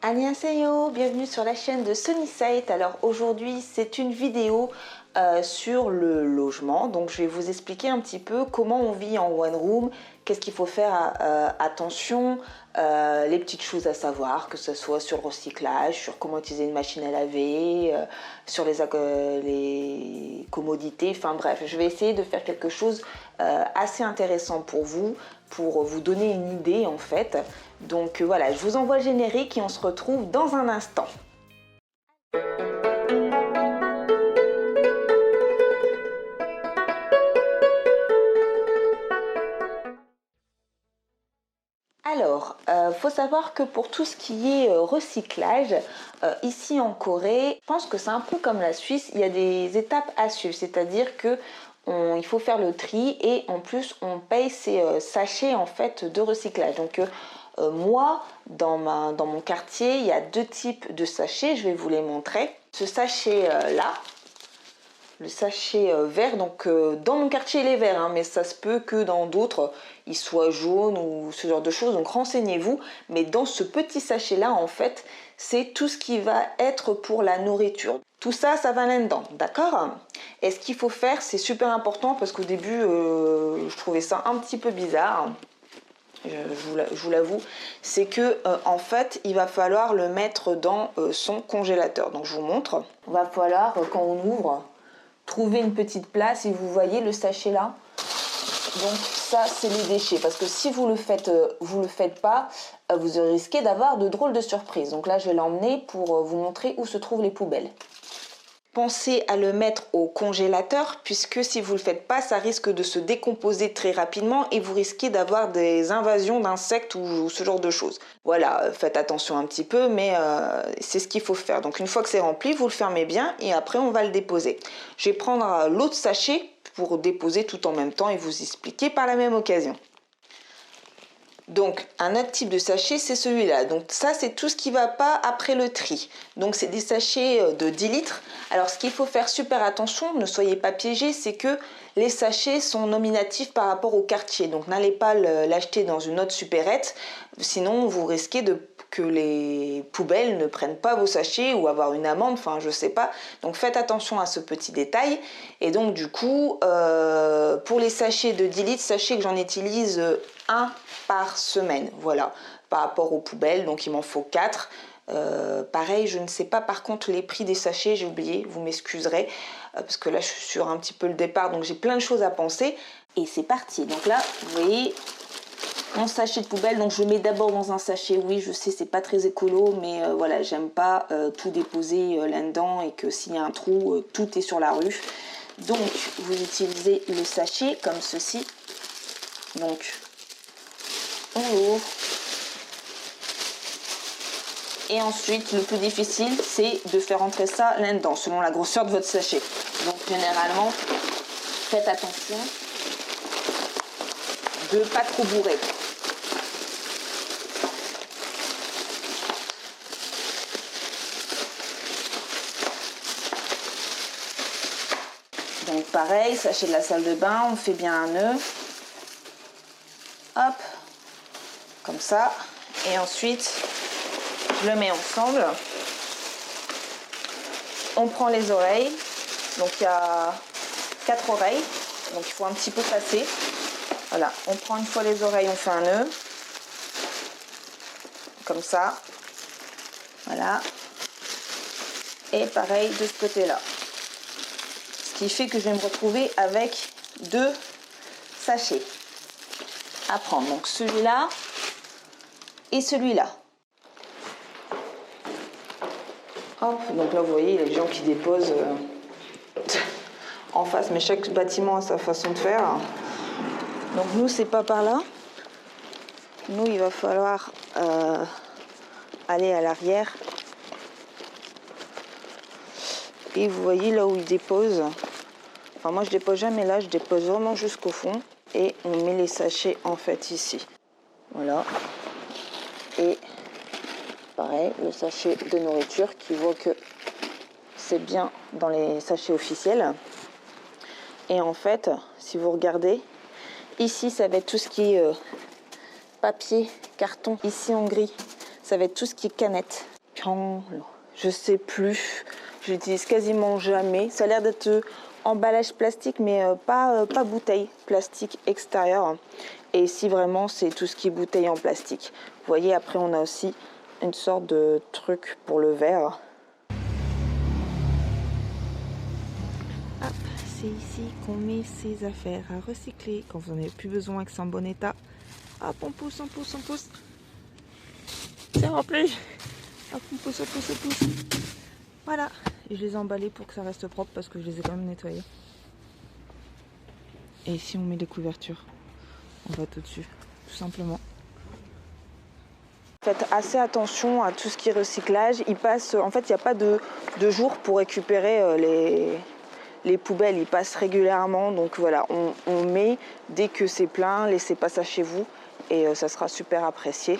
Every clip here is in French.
Annyeonghaseyo, bienvenue sur la chaîne de Sunnyside. Alors aujourd'hui c'est une vidéo sur le logement, donc je vais vous expliquer un petit peu comment on vit en one room, qu'est-ce qu'il faut faire attention, les petites choses à savoir, que ce soit sur le recyclage, sur comment utiliser une machine à laver, sur les commodités, enfin bref, je vais essayer de faire quelque chose assez intéressant pour vous donner une idée en fait. Donc voilà, je vous envoie le générique et on se retrouve dans un instant. Alors, faut savoir que pour tout ce qui est recyclage, ici en Corée, je pense que c'est un peu comme la Suisse, il y a des étapes à suivre, c'est-à-dire que il faut faire le tri et en plus on paye ces sachets en fait de recyclage. Donc moi, dans mon quartier, il y a deux types de sachets, je vais vous les montrer. Ce sachet là, le sachet vert, donc dans mon quartier il est vert, hein, mais ça se peut que dans d'autres il soit jaune ou ce genre de choses, donc renseignez-vous. Mais dans ce petit sachet là en fait, c'est tout ce qui va être pour la nourriture. Tout ça, ça va là-dedans, d'accord? Et ce qu'il faut faire, c'est super important parce qu'au début, je trouvais ça un petit peu bizarre. Je vous l'avoue, c'est que en fait il va falloir le mettre dans son congélateur. Donc je vous montre. Il va falloir quand on ouvre trouver une petite place et vous voyez le sachet là. Donc ça c'est les déchets parce que si vous le faites pas, vous risquez d'avoir de drôles de surprises. Donc là je vais l'emmener pour vous montrer où se trouvent les poubelles. Pensez à le mettre au congélateur puisque si vous ne le faites pas, ça risque de se décomposer très rapidement et vous risquez d'avoir des invasions d'insectes ou ce genre de choses. Voilà, faites attention un petit peu, mais c'est ce qu'il faut faire. Donc une fois que c'est rempli, vous le fermez bien et après on va le déposer. Je vais prendre l'autre sachet pour déposer tout en même temps et vous expliquer par la même occasion. Donc un autre type de sachet, c'est celui-là. Donc ça, c'est tout ce qui ne va pas après le tri. Donc c'est des sachets de 10 litres. Alors ce qu'il faut faire super attention, ne soyez pas piégés, c'est que les sachets sont nominatifs par rapport au quartier. Donc n'allez pas l'acheter dans une autre supérette, sinon vous risquez que les poubelles ne prennent pas vos sachets ou avoir une amende, enfin je sais pas. Donc faites attention à ce petit détail. Et donc du coup, pour les sachets de 10 litres, sachez que j'en utilise un par semaine, voilà, par rapport aux poubelles, donc il m'en faut 4. Pareil, je ne sais pas par contre les prix des sachets, j'ai oublié, vous m'excuserez, parce que là je suis sur un petit peu le départ, donc j'ai plein de choses à penser. Et c'est parti, donc là, vous voyez, mon sachet de poubelle, donc je le mets d'abord dans un sachet, oui je sais c'est pas très écolo, mais voilà, j'aime pas tout déposer là-dedans et que s'il y a un trou, tout est sur la rue. Donc vous utilisez le sachet comme ceci, donc on l'ouvre. Et ensuite, le plus difficile, c'est de faire entrer ça là-dedans, selon la grosseur de votre sachet. Donc, généralement, faites attention de ne pas trop bourrer. Donc, pareil, sachet de la salle de bain, on fait bien un nœud. Hop, comme ça. Et ensuite, je le mets ensemble. On prend les oreilles. Donc il y a 4 oreilles. Donc il faut un petit peu passer. Voilà, on prend une fois les oreilles, on fait un nœud. Comme ça. Voilà. Et pareil de ce côté-là. Ce qui fait que je vais me retrouver avec 2 sachets à prendre. Donc celui-là et celui-là. Hop, donc là vous voyez, il y a des gens qui déposent en face, mais chaque bâtiment a sa façon de faire. Donc nous, c'est pas par là. Nous, il va falloir aller à l'arrière. Et vous voyez là où ils déposent. Enfin, moi, je dépose jamais là, je dépose vraiment jusqu'au fond. Et on met les sachets en fait ici. Voilà. Et pareil, le sachet de nourriture qui voit que c'est bien dans les sachets officiels. Et en fait, si vous regardez, ici ça va être tout ce qui est papier, carton. Ici en gris, ça ça va être tout ce qui est canette. Je sais plus, je l'utilise quasiment jamais. Ça a l'air d'être emballage plastique, mais pas bouteille plastique extérieure. Et ici, vraiment, c'est tout ce qui est bouteille en plastique. Vous voyez, après, on a aussi une sorte de truc pour le verre. Hop, c'est ici qu'on met ses affaires à recycler. Quand vous n'en avez plus besoin, que c'est en bon état. Hop, on pousse, on pousse, on pousse. C'est rempli. Hop, on pousse, on pousse, on pousse. Voilà. Et je les ai emballés pour que ça reste propre parce que je les ai quand même nettoyés. Et ici, on met les couvertures. On va tout dessus, tout simplement. Faites assez attention à tout ce qui est recyclage. Il passe, en fait, il n'y a pas de jour pour récupérer les poubelles. Ils passent régulièrement. Donc voilà, on met dès que c'est plein, laissez pas ça chez vous et ça sera super apprécié.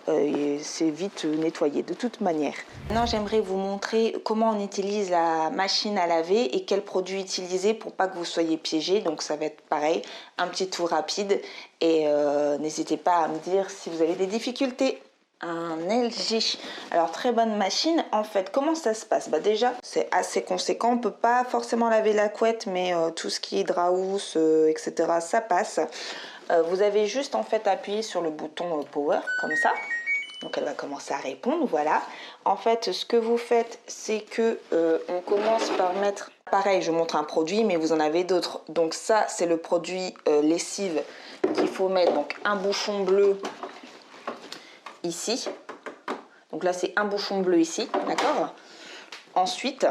Et c'est vite nettoyé de toute manière. Maintenant, j'aimerais vous montrer comment on utilise la machine à laver et quels produits utiliser pour pas que vous soyez piégés. Donc ça va être pareil, un petit tour rapide et n'hésitez pas à me dire si vous avez des difficultés. Un LG, alors très bonne machine. En fait, comment ça se passe? Déjà, c'est assez conséquent. On peut pas forcément laver la couette, mais tout ce qui est draps, etc., ça passe. Vous avez juste en fait appuyé sur le bouton Power, comme ça. Donc elle va commencer à répondre, voilà. En fait, ce que vous faites, c'est que on commence par mettre... Pareil, je montre un produit, mais vous en avez d'autres. Donc ça, c'est le produit lessive qu'il faut mettre. Donc un bouchon bleu ici. Donc là, c'est un bouchon bleu ici, d'accord? Ensuite,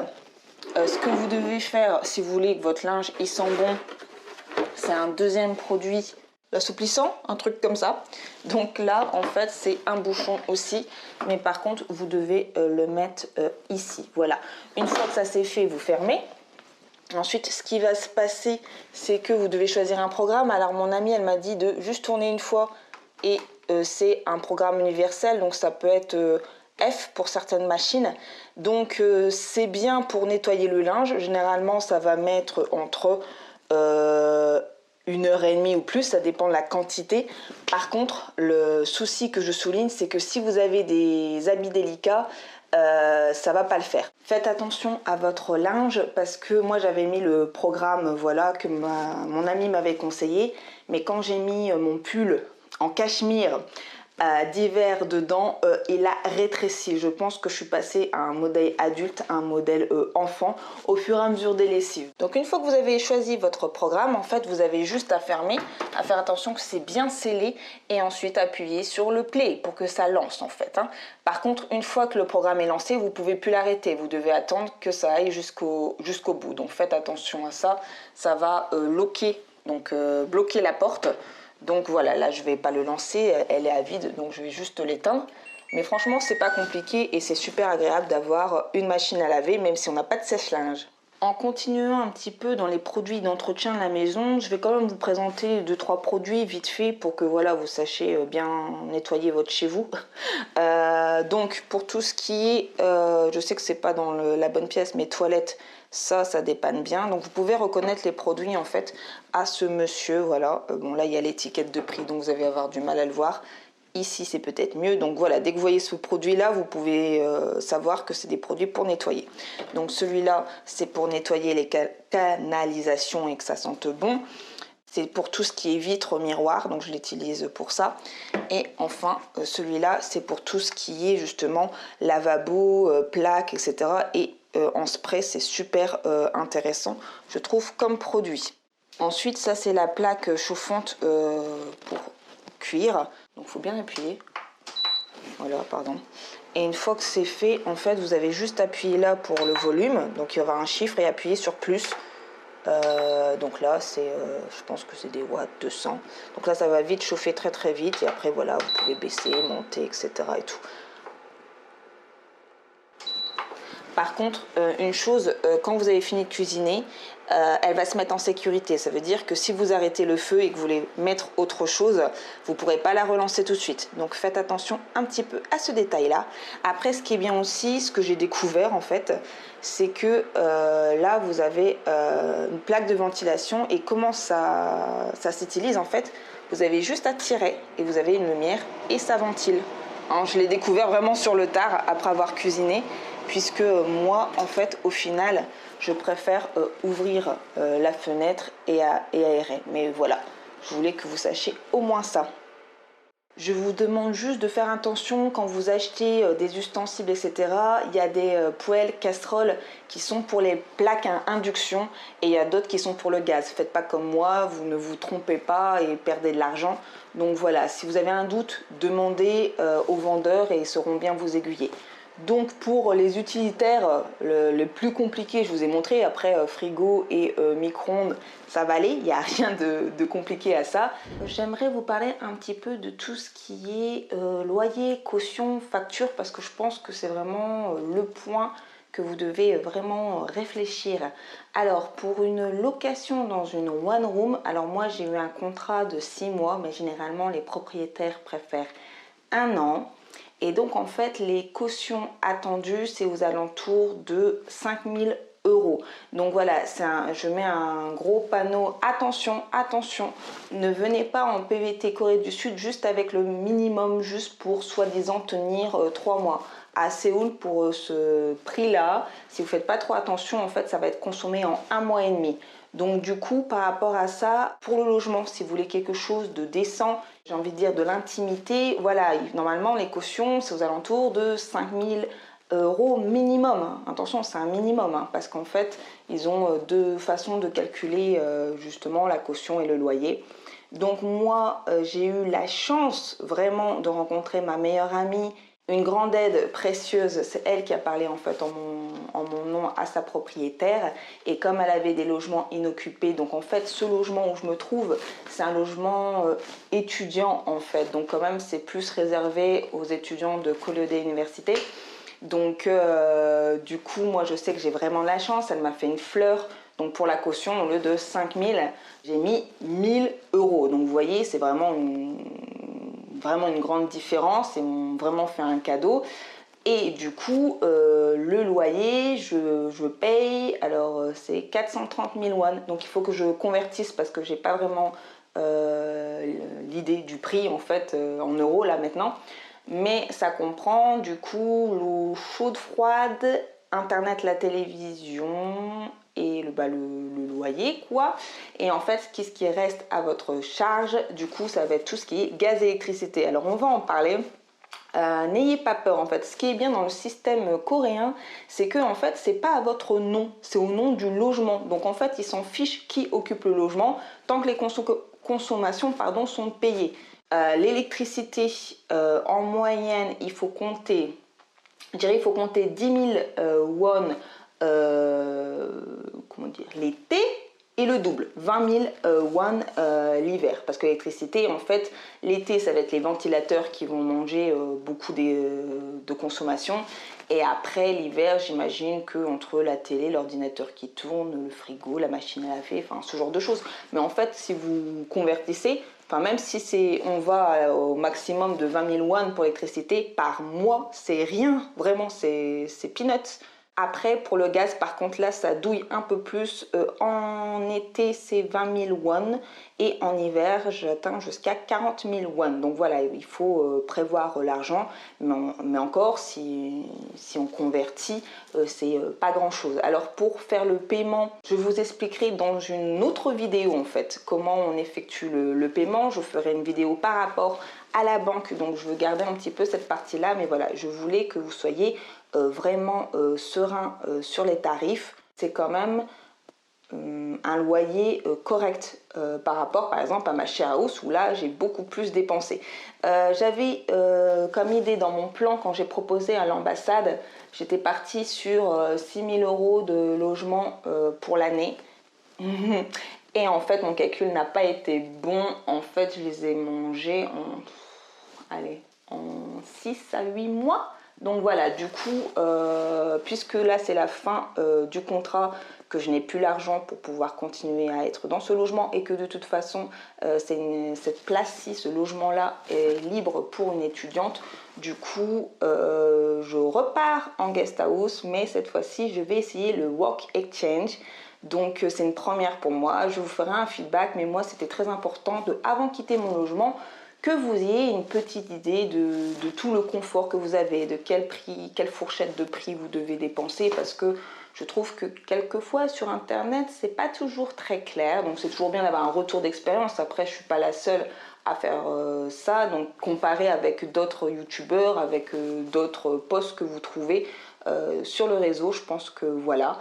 ce que vous devez faire, si vous voulez que votre linge il sent bon, c'est un deuxième produit l'assouplissant, un truc comme ça. Donc là, en fait, c'est un bouchon aussi. Mais par contre, vous devez le mettre ici. Voilà. Une fois que ça c'est fait, vous fermez. Ensuite, ce qui va se passer, c'est que vous devez choisir un programme. Alors, mon amie, elle m'a dit de juste tourner une fois. Et c'est un programme universel. Donc, ça peut être F pour certaines machines. Donc, c'est bien pour nettoyer le linge. Généralement, ça va mettre entre... 1h30 ou plus, ça dépend de la quantité. Par contre, le souci que je souligne, c'est que si vous avez des habits délicats, ça va pas le faire. Faites attention à votre linge parce que moi j'avais mis le programme voilà, que mon ami m'avait conseillé, mais quand j'ai mis mon pull en cachemire d'hiver dedans, il a rétréci. Je pense que je suis passée à un modèle adulte, à un modèle enfant au fur et à mesure des lessives. Donc une fois que vous avez choisi votre programme, en fait vous avez juste à fermer, à faire attention que c'est bien scellé et ensuite appuyer sur le play pour que ça lance en fait. Par contre, une fois que le programme est lancé, vous ne pouvez plus l'arrêter. Vous devez attendre que ça aille jusqu'au bout. Donc faites attention à ça. Ça va loquer, donc bloquer la porte. Donc voilà, là je vais pas le lancer, elle est à vide, donc je vais juste l'éteindre. Mais franchement, c'est pas compliqué et c'est super agréable d'avoir une machine à laver, même si on n'a pas de sèche-linge. En continuant un petit peu dans les produits d'entretien de la maison, je vais quand même vous présenter 2-3 produits vite fait pour que voilà, vous sachiez bien nettoyer votre chez vous. Donc pour tout ce qui est, je sais que c'est pas dans la bonne pièce, mais toilettes, ça dépanne bien. Donc vous pouvez reconnaître les produits en fait à ce monsieur, voilà. Bon là il y a l'étiquette de prix, donc vous allez avoir du mal à le voir. Ici c'est peut-être mieux, donc voilà, dès que vous voyez ce produit là vous pouvez savoir que c'est des produits pour nettoyer. Donc celui-là c'est pour nettoyer les canalisations et que ça sente bon. C'est pour tout ce qui est vitre, miroir, donc je l'utilise pour ça. Et enfin celui-là c'est pour tout ce qui est justement lavabo, plaques, etc. Et en spray c'est super intéressant je trouve comme produit. Ensuite ça c'est la plaque chauffante pour cuire. Donc il faut bien appuyer. Voilà, pardon. Et une fois que c'est fait, en fait, vous avez juste appuyé là pour le volume. Donc il y aura un chiffre et appuyer sur plus. Donc là, c'est, je pense que c'est des watts 200. Donc là, ça va vite chauffer très très vite. Et après, voilà, vous pouvez baisser, monter, etc. et tout. Par contre, une chose, quand vous avez fini de cuisiner, elle va se mettre en sécurité. Ça veut dire que si vous arrêtez le feu et que vous voulez mettre autre chose, vous ne pourrez pas la relancer tout de suite. Donc faites attention un petit peu à ce détail-là. Après, ce qui est bien aussi, ce que j'ai découvert en fait, c'est que là, vous avez une plaque de ventilation. Et comment ça s'utilise en fait? Vous avez juste à tirer et vous avez une lumière et ça ventile. hein. Je l'ai découvert vraiment sur le tard après avoir cuisiné, puisque moi, en fait, au final, je préfère ouvrir la fenêtre et aérer. Mais voilà, je voulais que vous sachiez au moins ça. Je vous demande juste de faire attention quand vous achetez des ustensiles, etc. Il y a des poêles, casseroles qui sont pour les plaques à induction et il y a d'autres qui sont pour le gaz. Faites pas comme moi, vous ne vous trompez pas et perdez de l'argent. Donc voilà, si vous avez un doute, demandez aux vendeurs et ils sauront bien vous aiguiller. Donc pour les utilitaires le plus compliqué, je vous ai montré, après frigo et micro-ondes, ça va aller, il n'y a rien de compliqué à ça. J'aimerais vous parler un petit peu de tout ce qui est loyer, caution, facture, parce que je pense que c'est vraiment le point que vous devez vraiment réfléchir. Alors pour une location dans une one room, alors moi j'ai eu un contrat de 6 mois, mais généralement les propriétaires préfèrent 1 an. Et donc en fait les cautions attendues c'est aux alentours de 5 000 euros. Donc voilà, je mets un gros panneau, attention, attention, ne venez pas en PVT Corée du Sud juste avec le minimum, juste pour soi-disant tenir 3 mois. À Séoul, pour ce prix-là, si vous ne faites pas trop attention, en fait, ça va être consommé en 1 mois et demi. Donc du coup, par rapport à ça, pour le logement, si vous voulez quelque chose de décent, j'ai envie de dire de l'intimité, voilà, normalement, les cautions, c'est aux alentours de 5 000 euros minimum. Attention, c'est un minimum, hein, parce qu'en fait, ils ont deux façons de calculer justement la caution et le loyer. Donc moi, j'ai eu la chance vraiment de rencontrer ma meilleure amie, une grande aide précieuse, c'est elle qui a parlé en fait en mon nom à sa propriétaire, et comme elle avait des logements inoccupés, donc en fait ce logement où je me trouve, c'est un logement étudiant en fait, donc quand même c'est plus réservé aux étudiants de Koreo대 Université. Donc du coup moi je sais que j'ai vraiment la chance, elle m'a fait une fleur. Donc pour la caution, au lieu de 5 000, j'ai mis 1 000 euros. Donc vous voyez, c'est vraiment une grande différence. Ils m'ont vraiment fait un cadeau. Et du coup, le loyer, je paye, alors c'est 430 000 won. Donc il faut que je convertisse parce que j'ai pas vraiment l'idée du prix en fait en euros là maintenant. Mais ça comprend du coup l'eau chaude, froide, internet, la télévision et le loyer quoi. Et en fait ce qui reste à votre charge du coup ça va être tout ce qui est gaz et électricité. Alors on va en parler. N'ayez pas peur en fait. Ce qui est bien dans le système coréen, c'est que en fait c'est pas à votre nom, c'est au nom du logement. Donc en fait ils s'en fichent qui occupe le logement tant que les consommations sont payées. L'électricité en moyenne il faut compter, je dirais il faut compter 10 000 won comment dire, l'été et le double, 20 000 won l'hiver. Parce que l'électricité, en fait, l'été, ça va être les ventilateurs qui vont manger beaucoup de consommation. Et après, l'hiver, j'imagine qu'entre la télé, l'ordinateur qui tourne, le frigo, la machine à laver, enfin ce genre de choses. Mais en fait, si vous convertissez, enfin même si on va au maximum de 20 000 won pour l'électricité par mois, c'est rien, vraiment, c'est peanuts. Après, pour le gaz, par contre, là, ça douille un peu plus. En été, c'est 20 000 won et en hiver, j'atteins jusqu'à 40 000 won. Donc voilà, il faut prévoir l'argent. Mais encore, si on convertit, c'est pas grand-chose. Alors, pour faire le paiement, je vous expliquerai dans une autre vidéo, en fait, comment on effectue le paiement. Je ferai une vidéo par rapport à la banque. Donc, je veux garder un petit peu cette partie-là. Mais voilà, je voulais que vous soyez vraiment serein sur les tarifs. C'est quand même un loyer correct par rapport par exemple à ma share house où là j'ai beaucoup plus dépensé. J'avais comme idée dans mon plan quand j'ai proposé à l'ambassade, j'étais partie sur 6 000 euros de logement pour l'année. Et en fait mon calcul n'a pas été bon. En fait je les ai mangés en 6 à 8 mois. Donc voilà, du coup, puisque là c'est la fin du contrat, que je n'ai plus l'argent pour pouvoir continuer à être dans ce logement et que de toute façon cette place-ci, ce logement-là est libre pour une étudiante, du coup je repars en guest house, mais cette fois-ci je vais essayer le work exchange. Donc c'est une première pour moi, je vous ferai un feedback, mais moi c'était très important avant de quitter mon logement que vous ayez une petite idée de tout le confort que vous avez, de quel prix, quelle fourchette de prix vous devez dépenser, parce que je trouve que quelquefois sur internet c'est pas toujours très clair, donc c'est toujours bien d'avoir un retour d'expérience. Après je suis pas la seule à faire ça, donc comparer avec d'autres youtubeurs, avec d'autres posts que vous trouvez sur le réseau, je pense que voilà.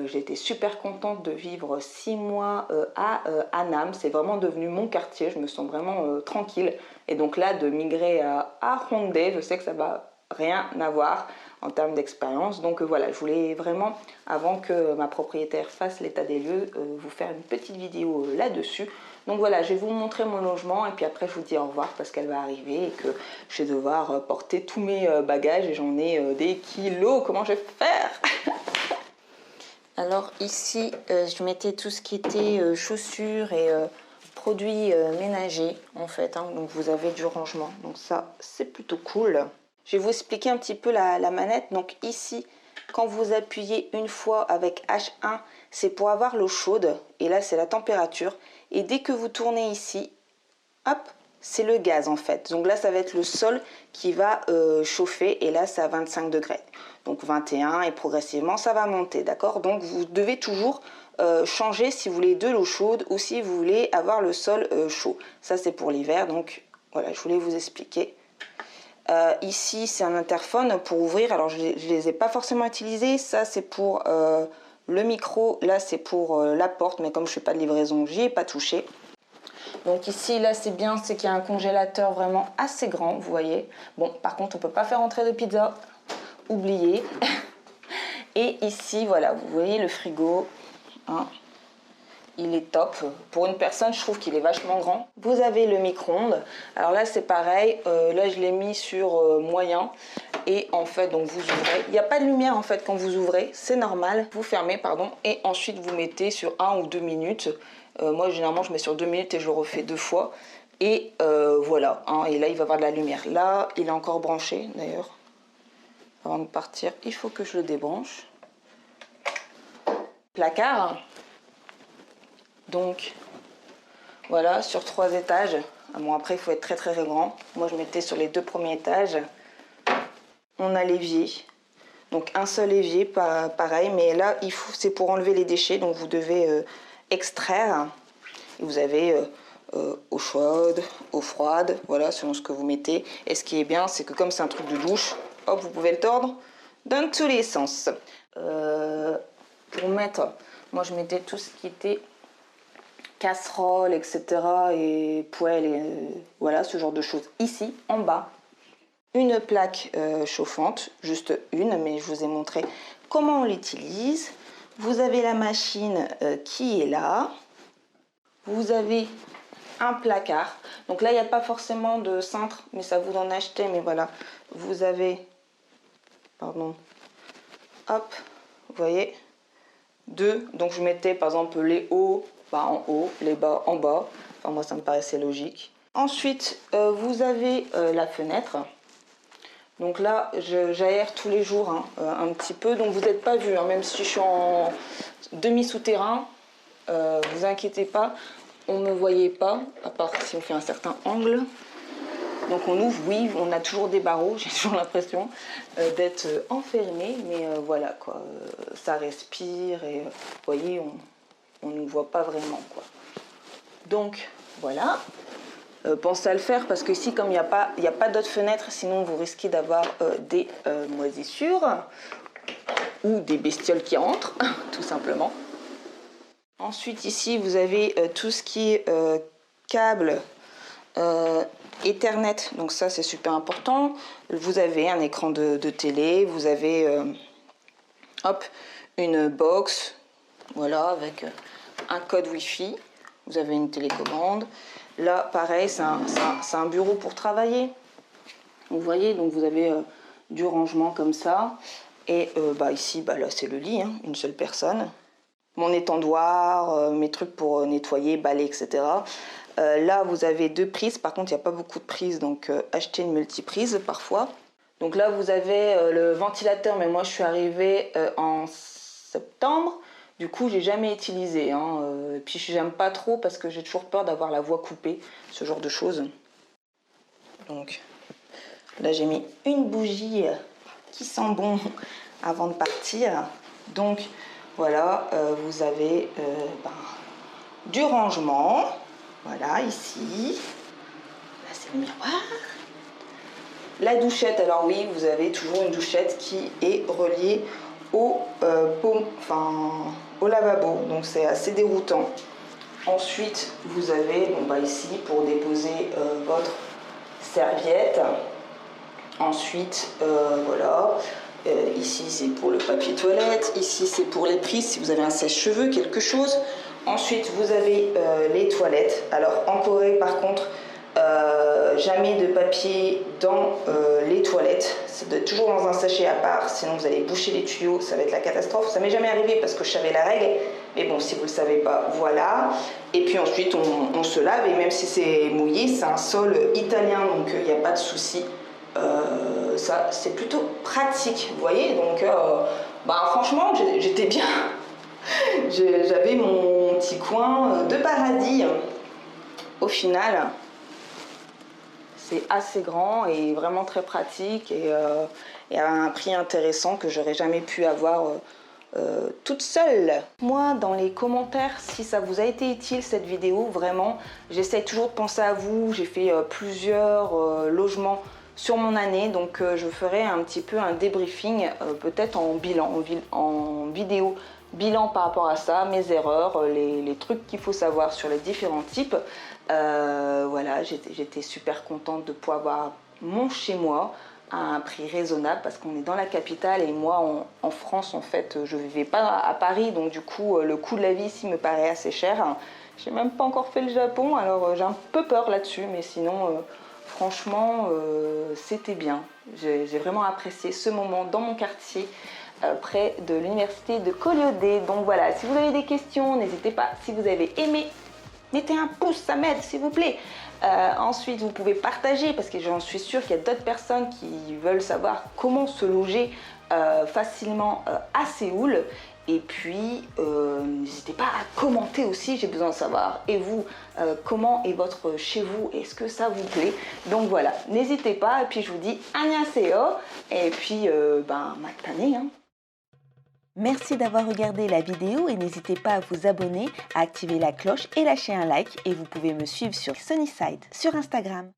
J'ai été super contente de vivre 6 mois à Annam, c'est vraiment devenu mon quartier, je me sens vraiment tranquille. Et donc là, de migrer à Hongdae, je sais que ça va rien avoir en termes d'expérience. Donc voilà, je voulais vraiment, avant que ma propriétaire fasse l'état des lieux, vous faire une petite vidéo là-dessus. Donc voilà, je vais vous montrer mon logement et puis après je vous dis au revoir parce qu'elle va arriver et que je vais devoir porter tous mes bagages et j'en ai des kilos. Comment je vais faire? Alors ici, je mettais tout ce qui était chaussures et produits ménagers en fait, hein. Donc vous avez du rangement, donc ça c'est plutôt cool. Je vais vous expliquer un petit peu la manette. Donc ici, quand vous appuyez une fois avec H1, c'est pour avoir l'eau chaude et là c'est la température. Et dès que vous tournez ici, hop, c'est le gaz en fait. Donc là ça va être le sol qui va chauffer et là c'est à 25 degrés. Donc 21 et progressivement ça va monter, d'accord? Donc vous devez toujours changer si vous voulez de l'eau chaude ou si vous voulez avoir le sol chaud. Ça c'est pour l'hiver, donc voilà, je voulais vous expliquer. Ici c'est un interphone pour ouvrir, alors je les ai pas forcément utilisés, ça c'est pour le micro, là c'est pour la porte, mais comme je ne fais pas de livraison, j'y ai pas touché. Donc ici, là, c'est bien, c'est qu'il y a un congélateur vraiment assez grand, vous voyez. Bon, par contre, on peut pas faire entrer de pizza. Oubliez. Et ici, voilà, vous voyez le frigo. Hein, il est top. Pour une personne, je trouve qu'il est vachement grand. Vous avez le micro-ondes. Alors là, c'est pareil. Là, je l'ai mis sur moyen. Et en fait, donc vous ouvrez. Il n'y a pas de lumière, en fait, quand vous ouvrez. C'est normal. Vous fermez, pardon. Et ensuite, vous mettez sur 1 ou 2 minutes. Moi, généralement, je mets sur 2 minutes et je le refais 2 fois. Et voilà. Hein, et là, il va y avoir de la lumière. Là, il est encore branché, d'ailleurs. Avant de partir, il faut que je le débranche. Placard. Donc, voilà, sur 3 étages. Bon, après, il faut être très très grand. Moi, je mettais sur les 2 premiers étages. On a l'évier. Donc, un seul évier, pareil. Mais là, c'est pour enlever les déchets. Donc, vous devez extraire. Et vous avez eau chaude, eau froide. Voilà, selon ce que vous mettez. Et ce qui est bien, c'est que comme c'est un truc de douche, hop, vous pouvez le tordre dans tous les sens. Pour mettre, moi, je mettais tout ce qui était casserole, etc. et poêle, et voilà, ce genre de choses. Ici, en bas, une plaque chauffante, juste une, mais je vous ai montré comment on l'utilise. Vous avez la machine qui est là. Vous avez un placard. Donc là, il n'y a pas forcément de cintre, mais ça vous en acheter, mais voilà. Vous avez, pardon, hop, vous voyez, 2. Donc je mettais par exemple les hauts en haut, les bas en bas. Enfin moi ça me paraissait logique. Ensuite vous avez la fenêtre. Donc là j'aère tous les jours hein, un petit peu. Donc vous n'êtes pas vu, hein, même si je suis en demi-souterrain. Vous inquiétez pas, on ne me voyait pas, à part si on fait un certain angle. Donc on ouvre, oui, on a toujours des barreaux, j'ai toujours l'impression d'être enfermé, mais voilà quoi, ça respire et vous voyez, on ne voit pas vraiment quoi. Donc voilà, pensez à le faire parce que ici comme il n'y a pas d'autres fenêtres, sinon vous risquez d'avoir des moisissures ou des bestioles qui entrent, tout simplement. Ensuite ici vous avez tout ce qui est câble, Ethernet, donc ça c'est super important. Vous avez un écran de télé, vous avez hop, une box, voilà, avec un code Wi-Fi. Vous avez une télécommande. Là, pareil, c'est un bureau pour travailler. Vous voyez, donc vous avez du rangement comme ça. Et ici, là c'est le lit, hein, une seule personne. Mon étendoir, mes trucs pour nettoyer, balayer, etc. Là, vous avez 2 prises. Par contre, il n'y a pas beaucoup de prises, donc achetez une multiprise parfois. Donc là, vous avez le ventilateur, mais moi, je suis arrivée en septembre. Du coup, j'ai jamais utilisé. Hein. Et puis, j'aime pas trop parce que j'ai toujours peur d'avoir la voix coupée, ce genre de choses. Donc là j'ai mis une bougie qui sent bon avant de partir. Donc voilà, vous avez du rangement. Voilà, ici. Là c'est le miroir. La douchette, alors oui, vous avez toujours une douchette qui est reliée au lavabo, donc c'est assez déroutant. Ensuite, vous avez ici pour déposer votre serviette. Ensuite, voilà, ici c'est pour le papier toilette, ici c'est pour les prises si vous avez un sèche-cheveux, quelque chose. Ensuite, vous avez les toilettes. Alors en Corée, par contre, jamais de papier dans les toilettes. Ça doit être toujours dans un sachet à part, sinon vous allez boucher les tuyaux, ça va être la catastrophe. Ça m'est jamais arrivé parce que je savais la règle, mais bon, si vous ne le savez pas, voilà. Et puis ensuite, on se lave, et même si c'est mouillé, c'est un sol italien, donc il n'y a pas de souci. Ça, c'est plutôt pratique, vous voyez. Donc, franchement, j'étais bien. J'avais mon petit coin de paradis. Au final, c'est assez grand et vraiment très pratique et à un prix intéressant que j'aurais jamais pu avoir toute seule. Moi, dans les commentaires, si ça vous a été utile cette vidéo, vraiment, j'essaie toujours de penser à vous. J'ai fait plusieurs logements sur mon année, donc je ferai un petit peu un débriefing, peut-être en bilan, en vidéo bilan par rapport à ça, mes erreurs, les trucs qu'il faut savoir sur les différents types. Voilà, j'étais super contente de pouvoir avoir mon chez moi à un prix raisonnable parce qu'on est dans la capitale et moi en France en fait je vivais pas à Paris, donc du coup le coût de la vie ici me paraît assez cher. J'ai même pas encore fait le Japon, alors j'ai un peu peur là-dessus, mais sinon franchement c'était bien. J'ai vraiment apprécié ce moment dans mon quartier près de l'université de Kolyodé. Donc voilà, si vous avez des questions, n'hésitez pas. Si vous avez aimé, mettez un pouce, ça m'aide s'il vous plaît. Ensuite, vous pouvez partager parce que j'en suis sûre qu'il y a d'autres personnes qui veulent savoir comment se loger facilement à Séoul. Et puis, n'hésitez pas à commenter aussi, j'ai besoin de savoir. Et vous, comment est votre chez vous? Est-ce que ça vous plaît? Donc voilà, n'hésitez pas. Et puis, je vous dis annyeonghaseyo. Et puis, matane, hein. Merci d'avoir regardé la vidéo et n'hésitez pas à vous abonner, à activer la cloche et lâcher un like. Et vous pouvez me suivre sur Sunnyside sur Instagram.